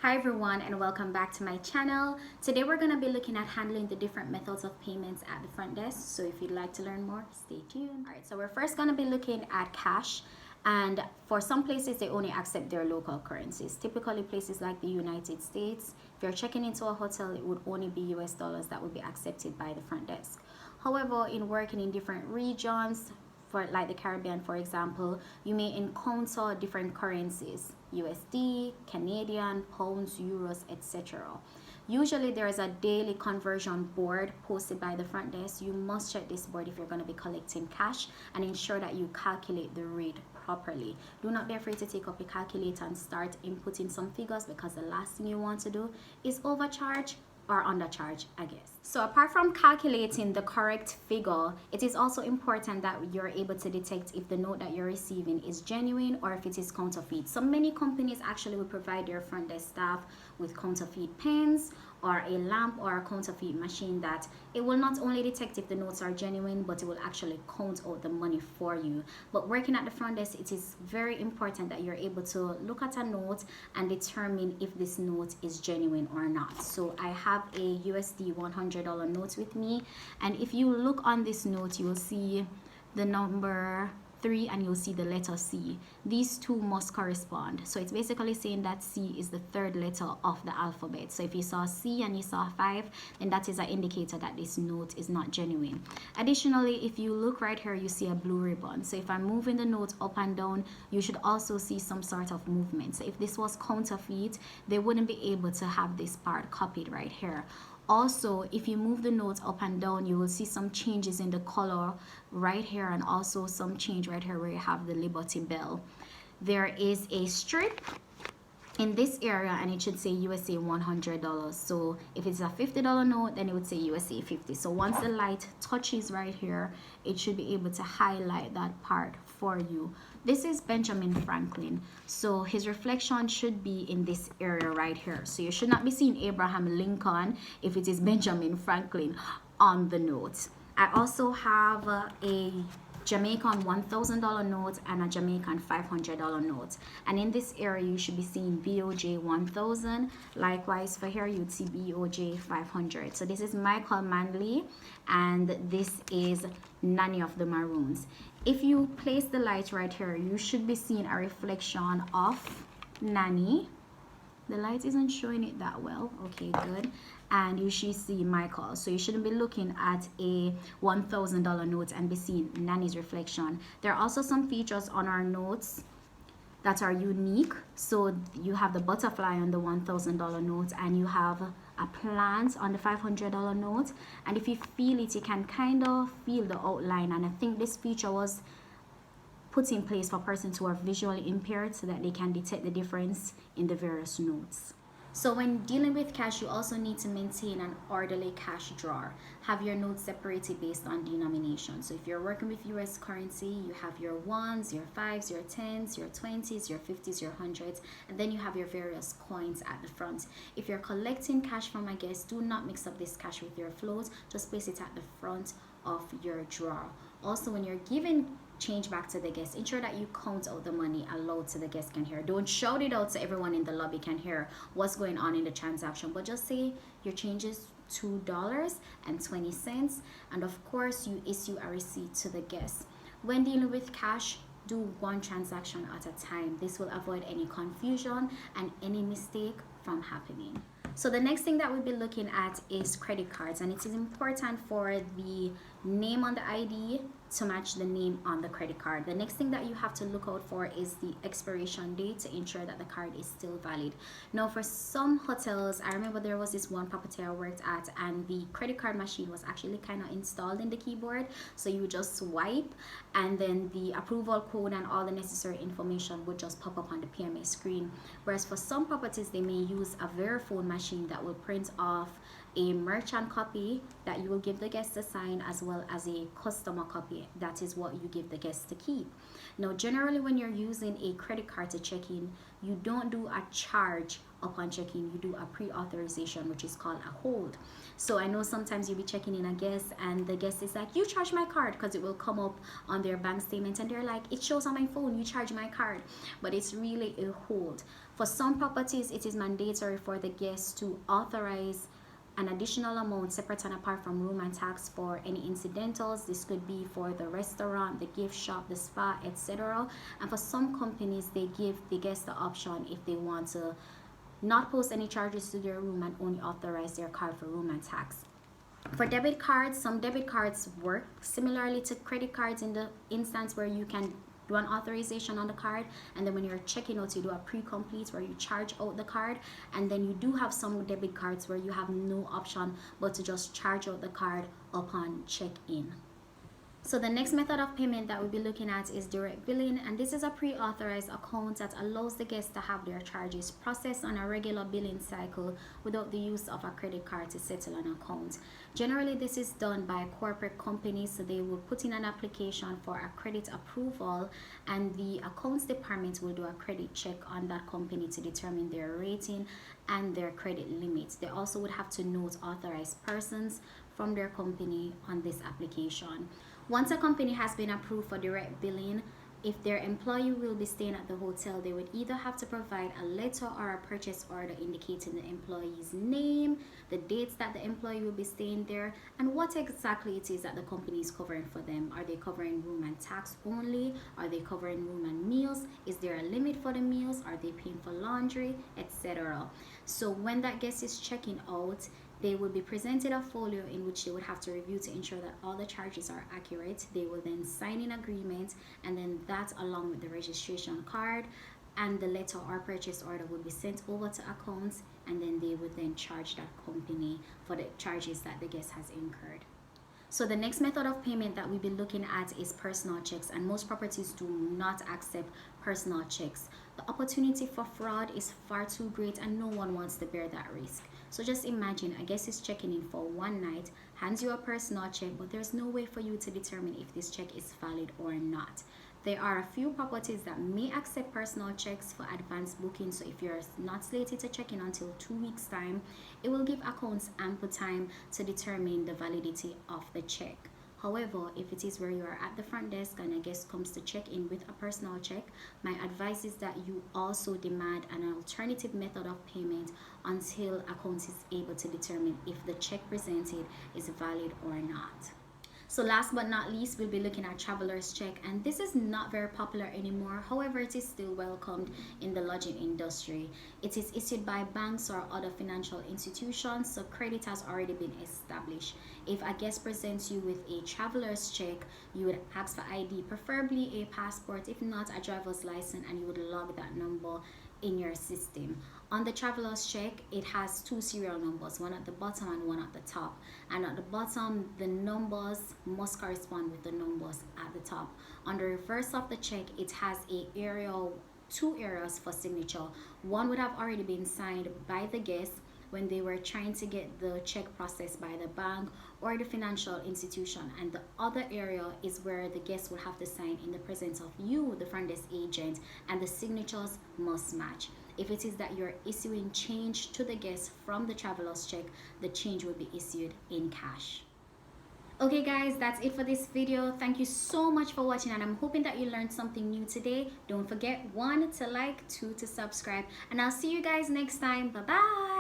Hi everyone and welcome back to my channel. Today we're going to be looking at handling the different methods of payments at the front desk. So if you'd like to learn more, stay tuned. Alright, so we're first going to be looking at cash, and for some places they only accept their local currencies. Typically places like the United States, if you're checking into a hotel, it would only be US dollars that would be accepted by the front desk. However, in working in different regions, for like the Caribbean for example, you may encounter different currencies: USD, Canadian, pounds, euros, etc. Usually there is a daily conversion board posted by the front desk. You must check this board if you're going to be collecting cash and ensure that you calculate the rate properly. Do not be afraid to take up your calculator and start inputting some figures, because the last thing you want to do is overcharge or undercharge, I guess. So apart from calculating the correct figure, it is also important that you're able to detect if the note that you're receiving is genuine or if it is counterfeit. So many companies actually will provide their front desk staff with counterfeit pens or a lamp or a counterfeit machine that it will not only detect if the notes are genuine, but it will actually count out the money for you. But working at the front desk, it is very important that you're able to look at a note and determine if this note is genuine or not. So I have a USD $100 note with me, and if you look on this note, you will see the number 3 and you'll see the letter C. These two must correspond. So it's basically saying that C is the third letter of the alphabet. So if you saw C and you saw 5, then that is an indicator that this note is not genuine. Additionally, if you look right here, you see a blue ribbon. So if I'm moving the note up and down, you should also see some sort of movement. So if this was counterfeit, they wouldn't be able to have this part copied right here. Also, if you move the notes up and down, you will see some changes in the color right here, and also some change right here where you have the Liberty Bell. There is a strip in this area and it should say USA $100. So if it's a $50 note, then it would say USA 50. So once the light touches right here, it should be able to highlight that part for you. This is Benjamin Franklin, so his reflection should be in this area right here. So you should not be seeing Abraham Lincoln if it is Benjamin Franklin on the note. I also have a Jamaican $1,000 note and a Jamaican $500 note, and in this area you should be seeing BOJ 1000. Likewise for here you'd see BOJ 500. So this is Michael Manley and this is Nanny of the Maroons. If you place the light right here, you should be seeing a reflection of Nanny. The light isn't showing it that well. Okay, good. And you should see Michael. So you shouldn't be looking at a $1,000 note and be seeing Nanny's reflection. There are also some features on our notes that are unique. So you have the butterfly on the $1,000 note, and you have a plant on the $500 note. And if you feel it, you can kind of feel the outline. And I think this feature was put in place for persons who are visually impaired so that they can detect the difference in the various notes. So when dealing with cash, you also need to maintain an orderly cash drawer. Have your notes separated based on denomination. So if you're working with US currency, you have your 1s, your 5s, your 10s, your 20s, your 50s, your 100s, and then you have your various coins at the front. If you're collecting cash from a guest, do not mix up this cash with your float. Just place it at the front of your drawer. Also, when you're giving change back to the guest, ensure that you count out the money aloud so the guest can hear. Don't shout it out so everyone in the lobby can hear what's going on in the transaction, but just say your change is $2.20, and of course you issue a receipt to the guest. When dealing with cash, do one transaction at a time. This will avoid any confusion and any mistake from happening. So the next thing that we'll be looking at is credit cards, and it is important for the name on the ID to match the name on the credit card. The next thing that you have to look out for is the expiration date to ensure that the card is still valid. Now for some hotels, I remember there was this one property I worked at, and the credit card machine was actually kind of installed in the keyboard, so you just swipe and then the approval code and all the necessary information would just pop up on the PMS screen. Whereas for some properties, they may use a Verifone machine that will print off a merchant copy that you will give the guest to sign, as well as a customer copy that is what you give the guest to keep. Now generally when you're using a credit card to check in, you don't do a charge upon check-in, you do a pre-authorization, which is called a hold. So I know sometimes you'll be checking in a guest and the guest is like, you charge my card, because it will come up on their bank statement and they're like, it shows on my phone you charge my card, but it's really a hold. For some properties, it is mandatory for the guest to authorize an additional amount separate and apart from room and tax for any incidentals. This could be for the restaurant, the gift shop, the spa, etc. And for some companies, they give the guest the option if they want to not post any charges to their room and only authorize their card for room and tax. For debit cards, some debit cards work similarly to credit cards in the instance where you can do an authorization on the card, and then when you're checking out, you do a pre-complete where you charge out the card. And then you do have some debit cards where you have no option but to just charge out the card upon check-in. So the next method of payment that we'll be looking at is direct billing, and this is a pre-authorized account that allows the guests to have their charges processed on a regular billing cycle without the use of a credit card to settle an account. Generally, this is done by corporate companies, so they will put in an application for a credit approval, and the accounts department will do a credit check on that company to determine their rating and their credit limits. They also would have to note authorized persons from their company on this application. Once a company has been approved for direct billing, if their employee will be staying at the hotel, they would either have to provide a letter or a purchase order indicating the employee's name, the dates that the employee will be staying there, and what exactly it is that the company is covering for them. Are they covering room and tax only? Are they covering room and meals? Is there a limit for the meals? Are they paying for laundry, etc.? So when that guest is checking out, they will be presented a folio in which they would have to review to ensure that all the charges are accurate. They will then sign an agreement, and then that, along with the registration card and the letter or purchase order, will be sent over to accounts, and then they would then charge that company for the charges that the guest has incurred. So the next method of payment that we'll be looking at is personal checks, and most properties do not accept personal checks. The opportunity for fraud is far too great and no one wants to bear that risk. So just imagine a guest is checking in for one night, hands you a personal check, but there's no way for you to determine if this check is valid or not. There are a few properties that may accept personal checks for advanced booking, so if you're not slated to check in until 2 weeks time, it will give accounts ample time to determine the validity of the check. However, if it is where you are at the front desk and a guest comes to check in with a personal check, my advice is that you also demand an alternative method of payment until accounts is able to determine if the check presented is valid or not. So last but not least, we'll be looking at traveler's check, and this is not very popular anymore. However, it is still welcomed in the lodging industry. It is issued by banks or other financial institutions, so credit has already been established. If a guest presents you with a traveler's check, you would ask for ID, preferably a passport, if not a driver's license, and you would log that number in your system. On the traveler's check, it has two serial numbers, one at the bottom and one at the top. And at the bottom, the numbers must correspond with the numbers at the top. On the reverse of the check, it has two areas for signature. One would have already been signed by the guest when they were trying to get the check processed by the bank or the financial institution, and the other area is where the guest will have to sign in the presence of you, the front desk agent, and the signatures must match. If it is that you're issuing change to the guest from the traveler's check, the change will be issued in cash. Okay guys, that's it for this video. Thank you so much for watching, and I'm hoping that you learned something new today. Don't forget, 1, to like, 2, to subscribe, and I'll see you guys next time. Bye bye.